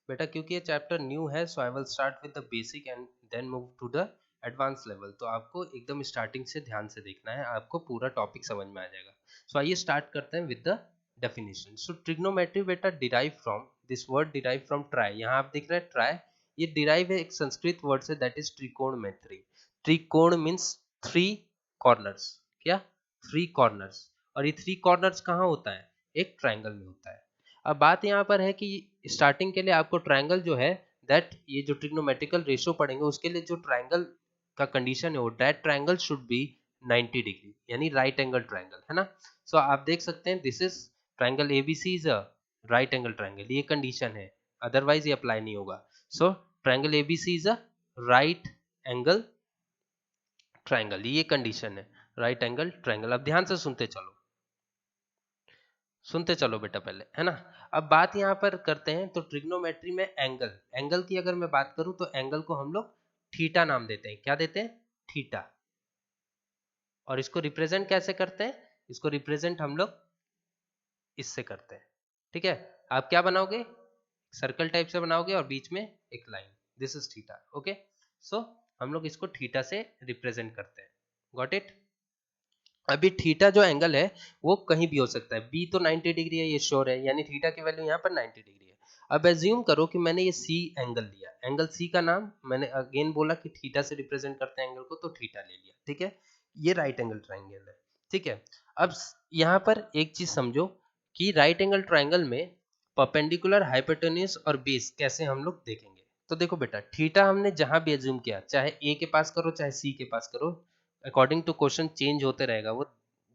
बेटा क्योंकि ये चैप्टर न्यू है so I will start with the basic and then move to the advance level. तो आपको एकदम स्टार्टिंग से ध्यान से देखना है, आपको पूरा टॉपिक समझ में आ जाएगा। सो आइए स्टार्ट करते हैं with the definition. So trigonometry बेटा derive from this word, derive from try. यहाँ आप देख रहे हैं ट्राई, ये डिराइव है एक संस्कृत वर्ड से, दैट इज त्रिकोणमेट्री। त्रिकोण मीन्स थ्री कॉर्नर्स, क्या थ्री कॉर्नर्स, और ये थ्री कॉर्नर्स कहाँ होता है, एक ट्रायंगल में होता है। अब बात यहाँ पर है कि स्टार्टिंग के लिए आपको ट्रायंगल जो है दैट, ये जो ट्रिग्नोमेट्रिकल रेशियो पढ़ेंगे उसके लिए जो ट्रायंगल का कंडीशन है वो that triangle should be 90 degree, यानी राइट एंगल ट्रायंगल, है ना। सो आप देख सकते हैं this is triangle ABC is a right angle triangle, ये कंडीशन है, अदरवाइज ये अप्लाई नहीं होगा। So triangle ABC is a right angle triangle, ये कंडीशन है, राइट एंगल ट्रायंगल। अब ध्यान से सुनते चलो, सुनते चलो बेटा पहले, है ना। अब बात यहाँ पर करते हैं तो ट्रिग्नोमेट्री में एंगल, एंगल की अगर मैं बात करूं तो एंगल को हम लोग थीटा नाम देते हैं, क्या देते हैं, थीटा। और इसको रिप्रेजेंट कैसे करते हैं, इसको रिप्रेजेंट हम लोग इससे करते हैं, ठीक है। आप क्या बनाओगे, सर्कल टाइप से बनाओगे और बीच में एक line, this is theta, okay. So हम लोग इसको थीटा से रिप्रेजेंट करते हैं, गॉट इट। अभी थीटा जो एंगल है वो कहीं भी हो सकता है, बी तो 90 डिग्री है ये श्योर है, यानी थीटा की वैल्यू यहाँ पर 90 डिग्री है। अब एज्यूम करो कि मैंने ये सी एंगल लिया, एंगल सी का नाम मैंने अगेन बोला कि थीटा से रिप्रेजेंट करते हैं एंगल को, तो थीटा ले लिया, ठीक है। ये राइट एंगल ट्राइंगल है, ठीक है। अब यहाँ पर एक चीज समझो कि राइट एंगल ट्राइंगल में परपेंडिकुलर, हाइपोटेन्यूज और बेस कैसे हम लोग देखेंगे। तो देखो बेटा थीटा हमने जहां भी एज्यूम किया, चाहे ए के पास करो चाहे सी के पास करो, अकॉर्डिंग टू क्वेश्चन चेंज होते रहेगा वो,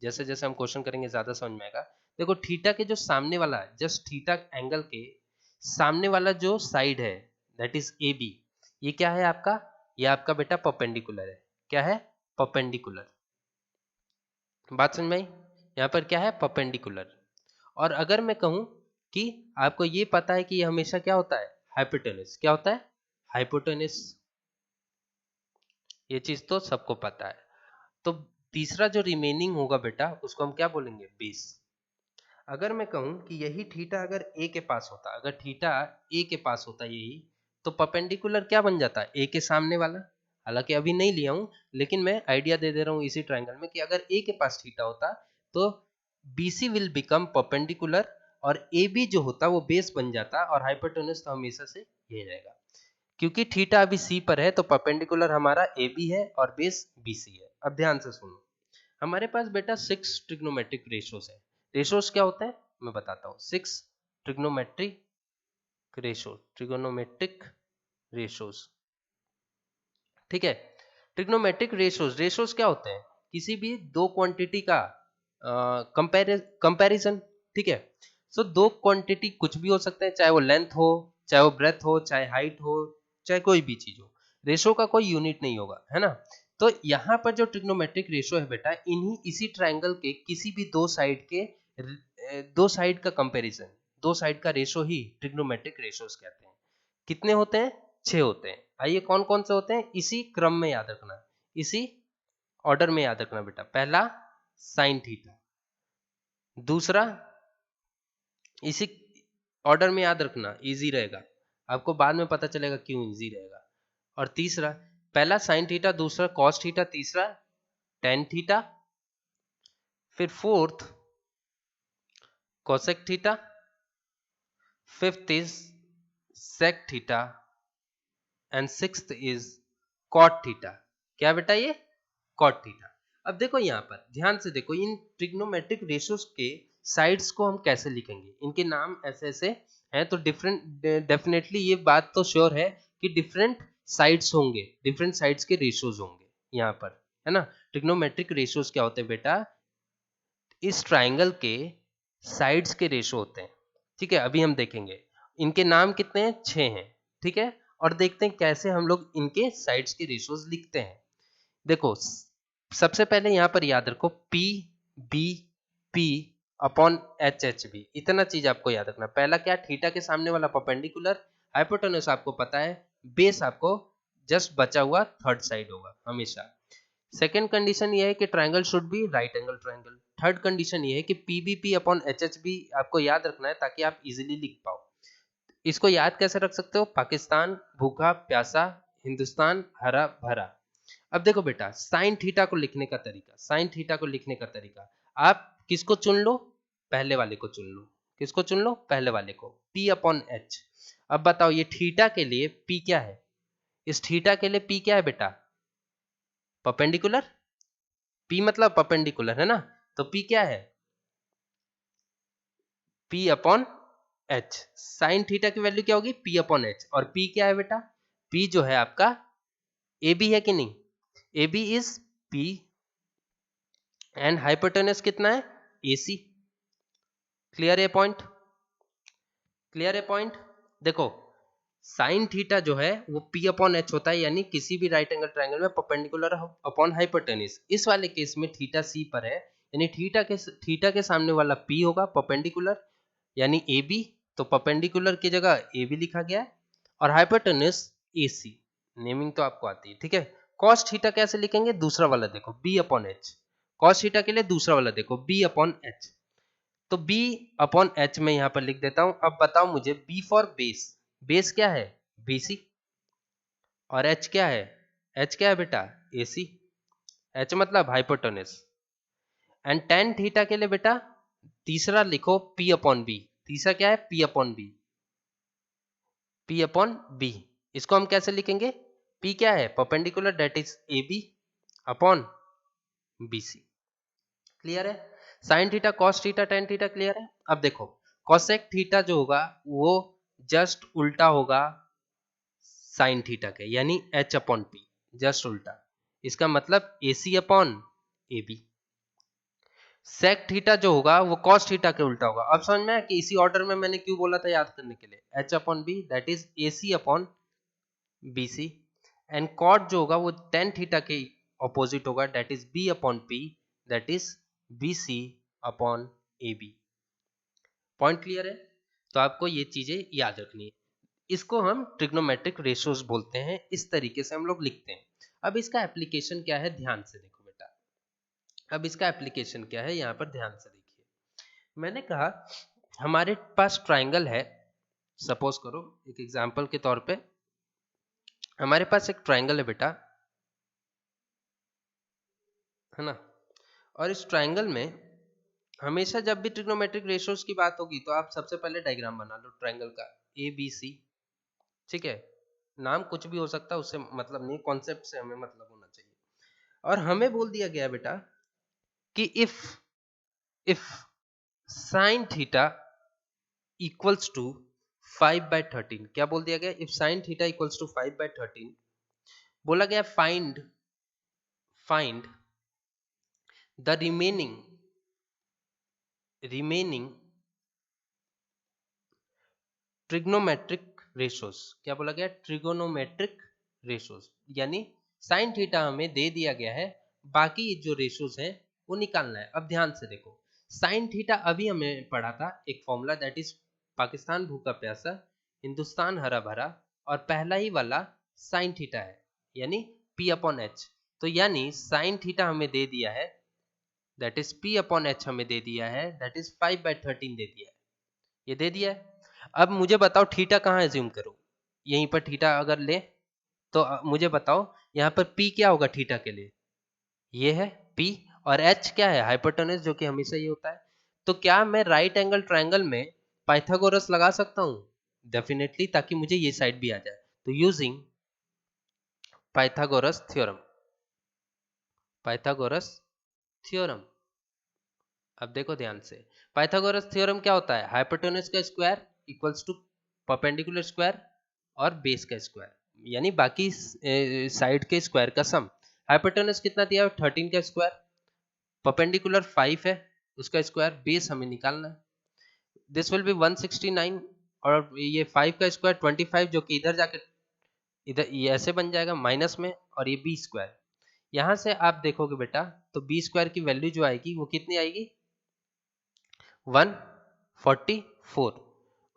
जैसे जैसे हम क्वेश्चन करेंगे ज्यादा समझ में आएगा। देखो थीटा के जो सामने वाला, जस्ट थीटा एंगल के सामने वाला जो साइड है दैट इज ए बी, ये क्या है आपका, ये आपका बेटा परपेंडिकुलर है, क्या है, परपेंडिकुलर। बात समझ में आई, यहाँ पर क्या है, परपेंडिकुलर। और अगर मैं कहूं कि आपको ये पता है कि ये हमेशा क्या होता है, हाइपोटेनस, क्या होता है, हाइपोटेनस, ये चीज तो सबको पता है। तो तीसरा जो रिमेनिंग होगा बेटा उसको हम क्या बोलेंगे, बेस। अगर मैं कहूं कि यही थीटा अगर ए के पास होता, अगर थीटा ए के पास होता यही, तो परपेंडिकुलर क्या बन जाता, ए के सामने वाला। हालांकि अभी नहीं लिया हूं, लेकिन मैं आइडिया दे दे रहा हूं इसी ट्रायंगल में कि अगर ए के पास थीटा होता तो बीसी विल बिकम परपेंडिकुलर, और ए बी जो होता वो बेस बन जाता, और हाइपोटेन्यूज तो हमेशा से ये रहेगा। क्योंकि थीटा अभी सी पर है तो परपेंडिकुलर हमारा ए बी है और बेस बी सी है। अब ध्यान से सुनो, हमारे पास बेटा 6 ट्रिग्नोमेट्रिक रेशियोज है। रेशियोज क्या होते हैं मैं बताता हूँ, 6 ट्रिग्नोमेट्रिक रेशियो, ट्रिग्नोमेट्रिक रेशियोज, ठीक है। ट्रिग्नोमेट्रिक रेशियोज, रेशियोज क्या होते हैं, किसी भी दो क्वांटिटी का कंपैरिजन, ठीक है। सो दो क्वांटिटी कुछ भी हो सकते हैं, चाहे वो लेंथ हो, चाहे वो ब्रेथ हो, चाहे हाइट हो, चाहे कोई भी चीज हो, रेशियो का कोई यूनिट नहीं होगा, है ना। तो यहाँ पर जो ट्रिग्नोमेट्रिक रेशियो है बेटा, इन्हीं इसी ट्रायंगल के किसी भी दो साइड के, दो साइड का कंपैरिजन, दो साइड का रेशियो ही ट्रिग्नोमेट्रिक रेशियोज कहते हैं। कितने होते हैं, 6 होते हैं। आइए कौन कौन से होते हैं, इसी क्रम में याद रखना, इसी ऑर्डर में याद रखना बेटा। पहला साइन थीटा, दूसरा इसी ऑर्डर में याद रखना, इजी रहेगा, आपको बाद में पता चलेगा क्यों इजी रहेगा। और तीसरा, पहला साइन थीटा, दूसरा कॉस थीटा, तीसरा टेन थीटा, फिर fourth cosec theta, fifth is sec theta, and sixth is cot theta. क्या बेटा, ये कॉट थीटा। अब देखो यहाँ पर ध्यान से देखो, इन ट्रिग्नोमेट्रिक रेशियोज के साइड्स को हम कैसे लिखेंगे, इनके नाम ऐसे ऐसे हैं, तो डिफरेंट, डेफिनेटली ये बात तो श्योर है कि डिफरेंट साइड्स होंगे, डिफरेंट साइड्स के रेशियोज होंगे यहाँ पर, है ना। ट्रिग्नोमेट्रिक रेशियोज क्या होते हैं बेटा, इस ट्राइंगल के साइड्स के रेशियो होते हैं, ठीक है। अभी हम देखेंगे, इनके नाम कितने हैं, 6 हैं, ठीक है। और देखते हैं कैसे हम लोग इनके साइड्स के रेशियोज लिखते हैं। देखो सबसे पहले यहां पर याद रखो P B P upon H H B, इतना चीज आपको याद रखना। पहला क्या, थीटा के सामने वाला परपेंडिकुलर, हाइपोटेन्यूज आपको पता है, बेस आपको जस्ट बचा हुआ थर्ड साइड होगा हमेशा। सेकेंड कंडीशन ये है कि triangle should be right angle triangle. Third condition ये है कि PBP upon H H B आपको याद रखना है ताकि आप इजिली लिख पाओ। इसको याद कैसे रख सकते हो? पाकिस्तान भूखा प्यासा, हिंदुस्तान हरा भरा। अब देखो बेटा, साइन थीटा को लिखने का तरीका, साइन थीटा को लिखने का तरीका, आप किसको चुन लो? पहले वाले को चुन लो। किसको चुन लो? पहले वाले को, P अपॉन एच। अब बताओ ये थीटा के लिए P क्या है? इस थीटा के लिए P क्या है बेटा? परपेंडिकुलर। P मतलब परपेंडिकुलर है ना, तो P क्या है? P upon H. Sine theta की वैल्यू क्या होगी? P upon H. और P क्या है बेटा? P जो है आपका AB है कि नहीं? AB is P and hypotenuse कितना है? AC। क्लियर है पॉइंट? क्लियर है पॉइंट? देखो, साइन थीटा जो है वो P अपॉन एच होता है, यानी किसी भी राइट एंगल ट्रायंगल में परपेंडिकुलर अपॉन हाइपोटेनस। इस वाले केस में थीटा C पर है, यानी थीटा के सामने वाला P होगा परपेंडिकुलर, यानी AB, तो परपेंडिकुलर की जगह AB लिखा गया है, और हाइपोटेनस AC। नेमिंग तो आपको आती है, ठीक है। कॉस थीटा कैसे लिखेंगे? दूसरा वाला देखो, B upon H. Cos theta के लिए दूसरा वाला देखो, B अपॉन एच। तो B अपॉन एच में यहां पर लिख देता हूं। अब बताओ मुझे, B फॉर बेस, बेस क्या है? BC। और H क्या है? H क्या है बेटा? AC। H मतलब हाइपोटेनस। एंड टेन थीटा के लिए बेटा तीसरा लिखो, P अपॉन बी। तीसरा क्या है? P upon B. P upon B, इसको हम कैसे लिखेंगे? P क्या है? Perpendicular, that is AB upon BC। Clear है? Sine theta, cos theta, tan theta clear है? अब देखो, कॉसेक थीटा जो होगा वो जस्ट उल्टा होगा साइन थीटा के, यानी H अपॉन P, जस्ट उल्टा। इसका मतलब AC upon AB। Sec theta जो होगा वो कॉस थीटा के उल्टा होगा। अब समझ में आया कि इसी ऑर्डर में मैंने क्यों बोला था याद करने के लिए? H upon B, that is AC upon BC। And cot जो होगा वो टेन थीटा के ऑपोजिट होगा, that is B upon P, that is BC upon AB। Point clear है? तो आपको ये चीजें याद रखनी है। इसको हम ट्रिग्नोमेट्रिक रेशियोज बोलते हैं, इस तरीके से हम लोग लिखते हैं। अब इसका एप्लीकेशन क्या है, ध्यान से देखो बेटा। अब इसका एप्लीकेशन क्या है, यहाँ पर ध्यान से देखिए। मैंने कहा हमारे पास ट्राइंगल है, सपोज करो एक एग्जांपल के तौर पे हमारे पास एक ट्राइंगल है बेटा, है ना। और इस ट्राइंगल में हमेशा जब भी ट्रिग्नोमेट्रिक रेशियोज की बात होगी तो आप सबसे पहले डायग्राम बना लो ट्राइंगल का, ABC। ठीक है, नाम कुछ भी हो सकता है, उससे मतलब नहीं, कॉन्सेप्ट से हमें मतलब होना चाहिए। और हमें बोल दिया गया बेटा कि if sine theta equals to 5/13, क्या बोल दिया गया? If sine theta equals to 5/13, बोला गया find the remaining trigonometric ratios. क्या बोला गया? ट्रिगोनोमेट्रिक रेशियोज, यानी साइन थीटा हमें दे दिया गया है, बाकी जो रेशियोज हैं वो निकालना है। अब ध्यान से देखो, साइन थीटा अभी हमें पढ़ा था एक फॉर्मूला, दैट इज पाकिस्तान भूखा प्यासा, हिंदुस्तान हरा भरा, और पहला ही वाला साइन थीटा है, यानी P अपॉन एच। तो यानी साइन थीटा हमें दे दिया है, that is P upon H हमें दे दिया है, दैट इज 5/13 दे दिया है, ये दे दिया है। अब मुझे बताओ थीटा कहाँ एज्यूम करूं? यहीं पर थीटा अगर ले तो मुझे बताओ यहाँ पर P क्या होगा थीटा के लिए? ये है P, और H क्या है? हाइपोटेनस, जो कि हमेशा ये होता है। तो क्या मैं राइट एंगल ट्रायंगल में पाइथागोरस लगा सकता हूँ? डेफिनेटली, ताकि मुझे ये साइड भी आ जाए। तो using Pythagoras theorem, Pythagoras theorem. अब देखो ध्यान से, पाइथागोरस थ्योरम क्या होता है? हाइपोटेनस का square equals to perpendicular square और बेस का स्क्वायर, यानी बाकी साइड के स्क्वायर का सम। हाइपोटेनस कितना दिया है? 13 का स्क्वायर, परपेंडिकुलर 5 है, उसका स्क्वायर, बेस हमें निकालना है। दिस विल बी 169, और ये 5 का स्क्वायर 25, जो कि इधर जाके इधर ये ऐसे बन जाएगा माइनस में, और ये बी स्क्वायर। यहां से आप देखोगे बेटा तो बी स्क्वायर की वैल्यू जो आएगी वो कितनी आएगी? 144,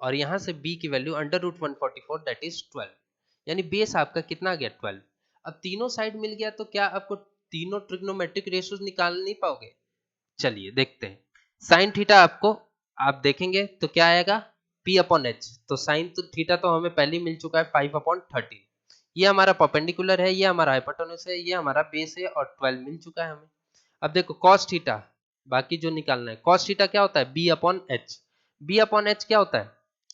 और यहां से b की value under root 144, that is 12, यानी बेस आपका कितना आ गया? 12। अब तीनों साइड मिल गया, तो क्या आपको तीनों ट्रिग्नोमेट्रिक रेशियोज निकाल नहीं पाओगे? चलिए देखते हैं। साइन थीटा आपको आप देखेंगे तो क्या आएगा? P अपॉन एच, तो साइन तो थीटा तो हमें पहले ही मिल चुका है 5/13। ये हमारा परपेंडिकुलर है, ये हमारा हाइपोटेन्यूज है, ये हमारा बेस है और 12 मिल चुका है हमें। अब देखो cos थीटा, बाकी जो निकालना है cos थीटा क्या होता है, b upon H. b upon H क्या होता है,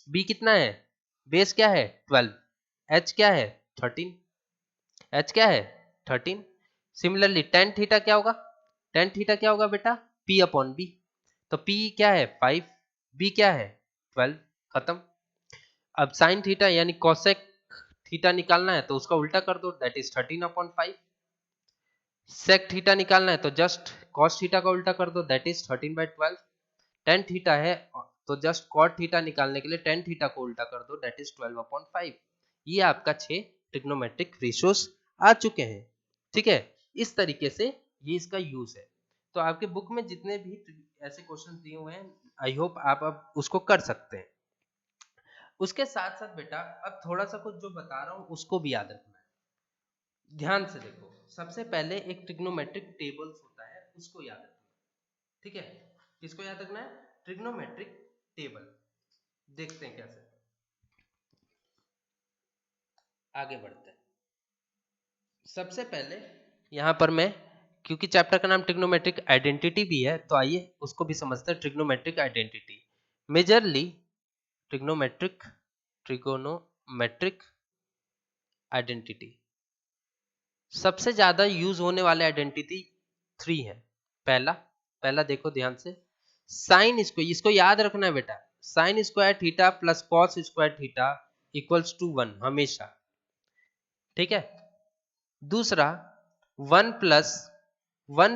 b कितना है, बेस क्या है 12, h क्या है 13, h क्या है 13। सिमिलरली tan थीटा क्या होगा, tan थीटा क्या होगा बेटा, p अपॉन b, तो p क्या है 5, b क्या है 12, खत्म। अब sin थीटा यानी cosec थीटा निकालना है तो उसका उल्टा कर दो, दैट इज 13/5। sec थीटा निकालना है तो जस्ट cos थीटा का उल्टा कर दो, दैट इज 13/12। tan थीटा है तो जस्ट cot थीटा निकालने के लिए tan थीटा को उल्टा कर दो, दैट इज 12/5। ये आपका 6 ट्रिग्नोमेट्रिक रेशियोज आ चुके हैं। ठीक है, इस तरीके से ये इसका यूज है। तो आपके बुक में जितने भी ऐसे क्वेश्चन दिए हुए हैं, आई होप आप अब उसको कर सकते हैं। उसके साथ साथ बेटा अब थोड़ा सा कुछ जो बता रहा हूं उसको भी याद रखना है। ध्यान से देखो, सबसे पहले एक ट्रिग्नोमेट्रिक टेबल्स होता है, उसको याद रखना। ठीक है, किसको याद रखना है, ट्रिग्नोमेट्रिक टेबल। देखते हैं कैसे, आगे बढ़ते हैं। सबसे पहले यहां पर मैं, क्योंकि चैप्टर का नाम ट्रिग्नोमेट्रिक आइडेंटिटी भी है, तो आइए उसको भी समझते हैं। Trigonometric identity, majorly trigonometric identity, सबसे ज्यादा यूज होने वाले आइडेंटिटी 3 है। पहला पहला देखो ध्यान से, साइन स्क्वायर, इसको याद रखना है बेटा, sine square theta plus cos square theta equals to 1 हमेशा। ठीक है, दूसरा 1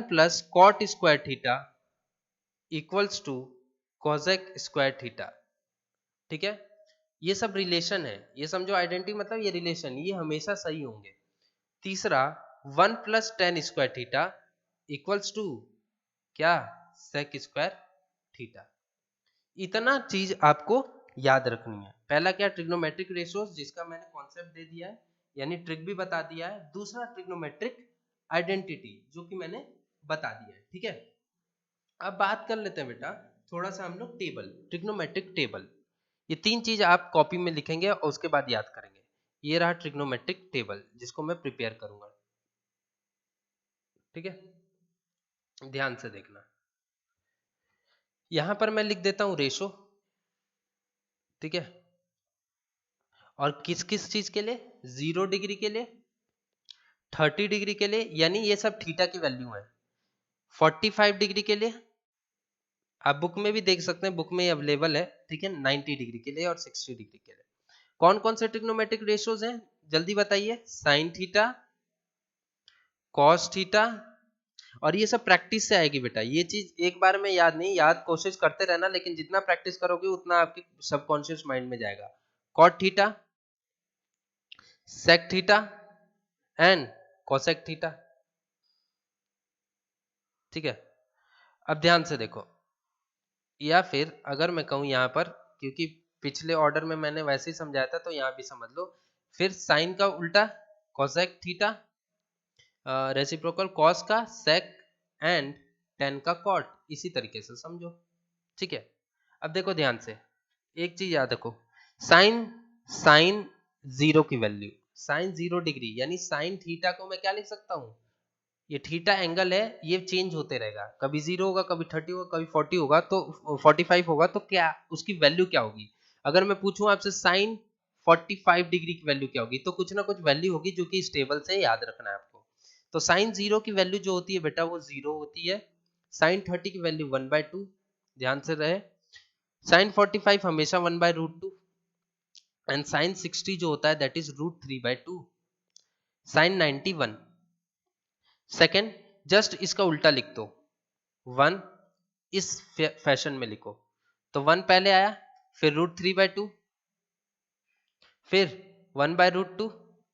plus cot square theta equals to cosec square theta. ठीक है, ये सब रिलेशन है, ये समझो आइडेंटिटी मतलब ये रिलेशन, ये हमेशा सही होंगे। तीसरा 1 plus tan square theta equals to क्या, सेक स्क्वायर थीटा। इतना चीज आपको याद रखनी है। पहला क्या, ट्रिग्नोमेट्रिक रेशियोज, जिसका मैंने कॉन्सेप्ट दे दिया है, यानी ट्रिक भी बता दिया है। दूसरा ट्रिग्नोमेट्रिक आइडेंटिटी, जो कि मैंने बता दिया है। ठीक है, अब बात कर लेते हैं बेटा थोड़ा सा हम लोग टेबल, ट्रिग्नोमेट्रिक टेबल। ये 3 चीज आप कॉपी में लिखेंगे और उसके बाद याद करेंगे। ये रहा ट्रिग्नोमेट्रिक टेबल जिसको मैं प्रिपेयर करूंगा। ठीक है, ध्यान से देखना, यहां पर मैं लिख देता हूं रेशो। ठीक है, और किस किस चीज के लिए, 0 डिग्री के लिए, 30 डिग्री के लिए, यानी ये सब थीटा की वैल्यू है। 45 डिग्री के लिए, आप बुक में भी देख सकते हैं, बुक में अवेलेबल है। ठीक है, 90 डिग्री के लिए और 60 डिग्री के लिए। कौन कौन से ट्रिग्नोमेट्रिक रेशियोज हैं, जल्दी बताइए, साइन थीटा, कॉस थीटा, और ये सब प्रैक्टिस से आएगी बेटा। ये चीज एक बार में याद नहीं, याद कोशिश करते रहना, लेकिन जितना प्रैक्टिस करोगे उतना आपके सबकॉन्शियस माइंड में जाएगा। Cot theta, sec theta and cosec theta. ठीक है, अब ध्यान से देखो, या फिर अगर मैं कहूं यहां पर, क्योंकि पिछले ऑर्डर में मैंने वैसे ही समझाया था तो यहां भी समझ लो, फिर साइन का उल्टा कोसेक थीटा, रेसिप्रोकल कॉस का सेक एंड टेन का कॉट, इसी तरीके से समझो। ठीक है, अब देखो ध्यान से, एक चीज याद रखो, साइन साइन 0 की वैल्यू, साइन 0 डिग्री, यानी साइन थीटा को मैं क्या लिख सकता हूं, ये थीटा एंगल है, ये चेंज होते रहेगा, कभी 0 होगा, कभी 30 होगा, कभी 40 होगा, तो 45 होगा, तो क्या उसकी वैल्यू क्या होगी। अगर मैं पूछूं आपसे साइन 45 डिग्री की वैल्यू क्या होगी, तो कुछ ना कुछ वैल्यू होगी जो कि इस टेबल से याद रखना है आपको। तो साइन 0 की वैल्यू जो होती है बेटा वो 0 होती है। साइन 30 की वैल्यू 1/2, ध्यान से रहे। साइन 45 हमेशा 1/√2, एंड साइन 60 जो होता है that is √3/2। Sine 91, second just इसका उल्टा लिख दो, 1 इस फैशन में लिखो, तो 1 पहले आया, फिर √3/2, फिर 1/√2,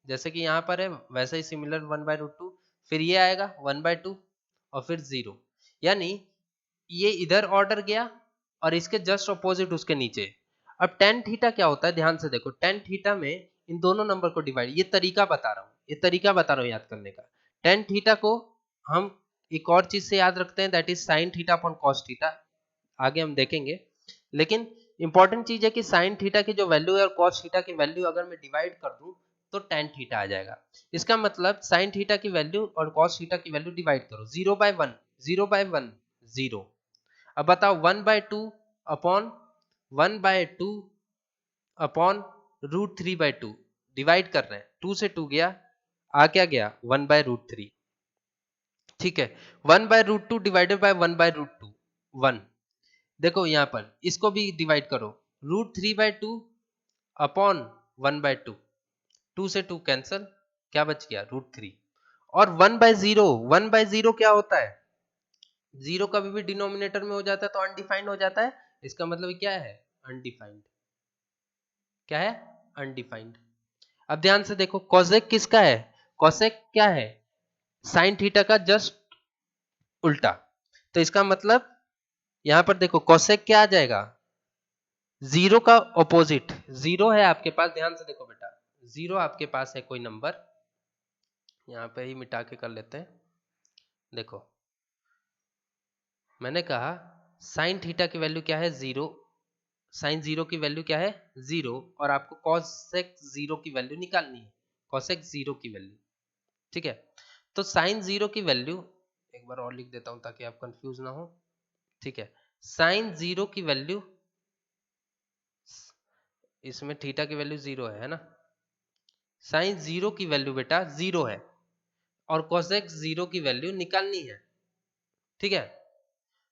जैसे कि यहां पर है वैसे ही सिमिलर 1/√2, फिर ये आएगा 1/2 और फिर 0, यानी ये इधर ऑर्डर गया और इसके जस्ट अपोजिट उसके नीचे। अब tan थीटा क्या होता है, ध्यान से देखो, tan थीटा में इन दोनों नंबर को डिवाइड, ये तरीका बता रहा हूं, ये तरीका बता रहा हूं याद करने का। tan थीटा को हम एक और चीज से याद रखते हैं, that is sin theta upon cos theta, आगे हम देखेंगे। लेकिन इंपॉर्टेंट चीज है कि साइन थीटा की जो वैल्यू है और कॉस थीटा की वैल्यू अगर मैं डिवाइड कर दूं तो टेन थीटा आ जाएगा। इसका मतलब साइन थीटा की वैल्यू और कॉस थीटा की वैल्यू डिवाइड करो, 0/1 0/1 0। अब बताओ 1/2 अपॉन 1/2 अपॉन √3/2 डिवाइड कर रहे हैं, 2 से 2 गया, आ क्या गया 1/√3। ठीक है, 1/√2 डिवाइडेड बाय 1/√2 1। देखो यहाँ पर इसको भी डिवाइड करो, √3/2 अपॉन 1/2, 2 से 2 कैंसल, क्या बच गया √3। और 1/0, 1/0 क्या होता है, जीरो कभी भी डिनोमिनेटर में हो जाता है तो अनडिफाइंड हो जाता है, इसका मतलब क्या है अनडिफाइंड। क्या है अनडिफाइंड। अब ध्यान से देखो कोसेक किसका है, कोसेक क्या है साइन थीटा का जस्ट उल्टा। तो इसका मतलब यहां पर देखो कोसेक क्या आ जाएगा, जीरो का ऑपोजिट। जीरो है आपके पास, ध्यान से देखो बेटा, जीरो आपके पास है कोई नंबर, यहां पे ही मिटा के कर लेते हैं। देखो मैंने कहा साइन थीटा की वैल्यू क्या है जीरो, साइन जीरो की वैल्यू क्या है जीरो, और आपको कॉसेक जीरो की वैल्यू निकालनी है, कॉसेक जीरो की वैल्यू। ठीक है, तो साइन जीरो की वैल्यू एक बार और लिख देता हूं ताकि आप कंफ्यूज ना हो। ठीक है, साइन जीरो की वैल्यू, इसमें थीटा की वैल्यू जीरो है ना, साइन जीरो की वैल्यू बेटा जीरो है और कोसेक जीरो की वैल्यू निकालनी है। ठीक है,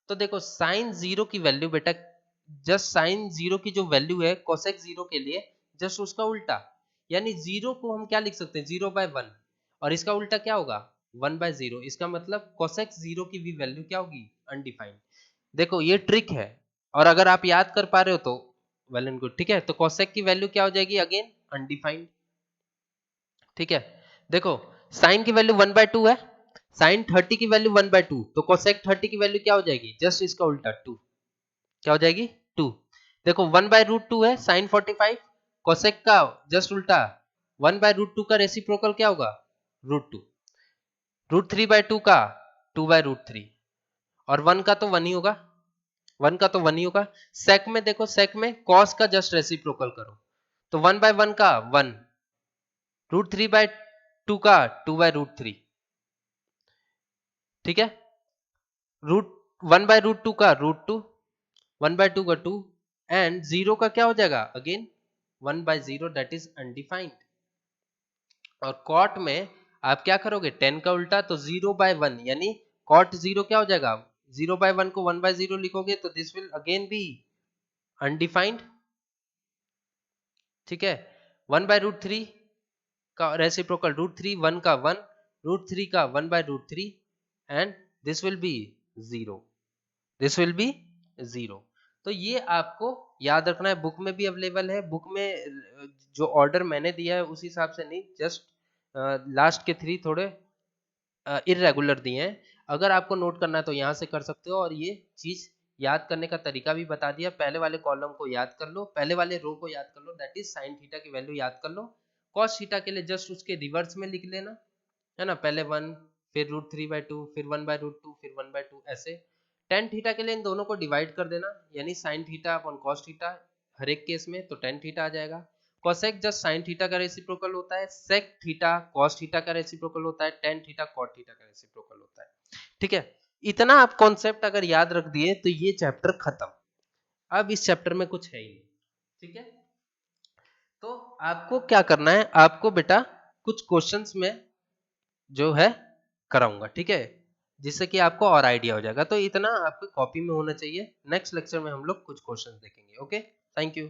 तो देखो साइन जीरो की वैल्यू बेटा, जस्ट साइन जीरो की जो वैल्यू है कोसेक जीरो के लिए जस्ट उसका उल्टा, यानी जीरो को हम क्या लिख सकते हैं 0/1, और इसका उल्टा क्या होगा 1/0। इसका मतलब कोसेक जीरो की भी वैल्यू क्या होगी अनडिफाइंड। देखो ये ट्रिक है, और अगर आप याद कर पा रहे हो तो वेल एंड गुड। ठीक है, तो कोसेक की वैल्यू क्या हो जाएगी अगेन अनडिफाइंड। ठीक है, देखो साइन की वैल्यू 1/2 है, साइन 30 की वैल्यू 1/2, तो कोसेक 30 की वैल्यू क्या हो जाएगी जस्ट इसका उल्टा 2। क्या हो जाएगी 2। देखो 1/√2 है साइन 45, कोसेक का जस्ट उल्टा 1/√2 का रेसिप्रोकल क्या होगा √2, √3/2 का 2/√3, और 1 का तो 1 ही होगा, 1 का तो 1 ही होगा। सेक में देखो, सेक में कॉस का जस्ट रेसिप्रोकल करो, तो 1/1 का 1, √3/2 का 2/√3। ठीक है, रूट 1/√2 का √2, 1/2 का 2, एंड जीरो का क्या हो जाएगा अगेन 1/0, दैट इज अनडिफाइंड। और कॉट में आप क्या करोगे 10 का उल्टा, तो 0/1 यानी कॉट जीरो क्या हो जाएगा, 0/1 को 1/0 लिखोगे तो this will again be undefined. ठीक है, 1/√3 का रेसिप्रोकल √3, 1 का 1, √3 का 1/√3, and this will be 0, this will be 0। तो ये आपको याद रखना है, बुक में भी अवेलेबल है, बुक में जो ऑर्डर मैंने दिया है उस हिसाब से नहीं, जस्ट लास्ट के 3 थोड़े इरेगुलर दिए हैं। अगर आपको नोट करना है तो यहाँ से कर सकते हो, और ये चीज याद करने का तरीका भी बता दिया। पहले वाले कॉलम को याद कर लो, पहले वाले रो को याद कर लो, दैट इज साइन थीटा की वैल्यू याद कर लो। कॉस थीटा के लिए जस्ट उसके रिवर्स में लिख लेना, है ना, पहले 1, फिर √3/2, फिर 1/√2, फिर 1/2 ऐसे। टेन थीटा के लिए इन दोनों को डिवाइड कर देना, यानी sine theta upon cos theta हर एक केस में, तो टेन थीटा आ जाएगा। कोसेक जस्ट साइन थीटा का रेसिप्रोकल होता है, सेक थीटा कॉस थीटा का रेसिप्रोकल होता है, टेन थीटा कॉट थीटा का रेसिप्रोकल होता है। ठीक है, इतना आप कॉन्सेप्ट अगर याद रख दिए तो ये चैप्टर खत्म। अब इस चैप्टर में कुछ है ही नहीं। ठीक है, तो आपको क्या करना है, आपको बेटा कुछ क्वेश्चंस में जो है कराऊंगा, ठीक है, जिससे कि आपको और आइडिया हो जाएगा। तो इतना आपकी कॉपी में होना चाहिए। नेक्स्ट लेक्चर में हम लोग कुछ क्वेश्चंस देखेंगे। Okay, thank you.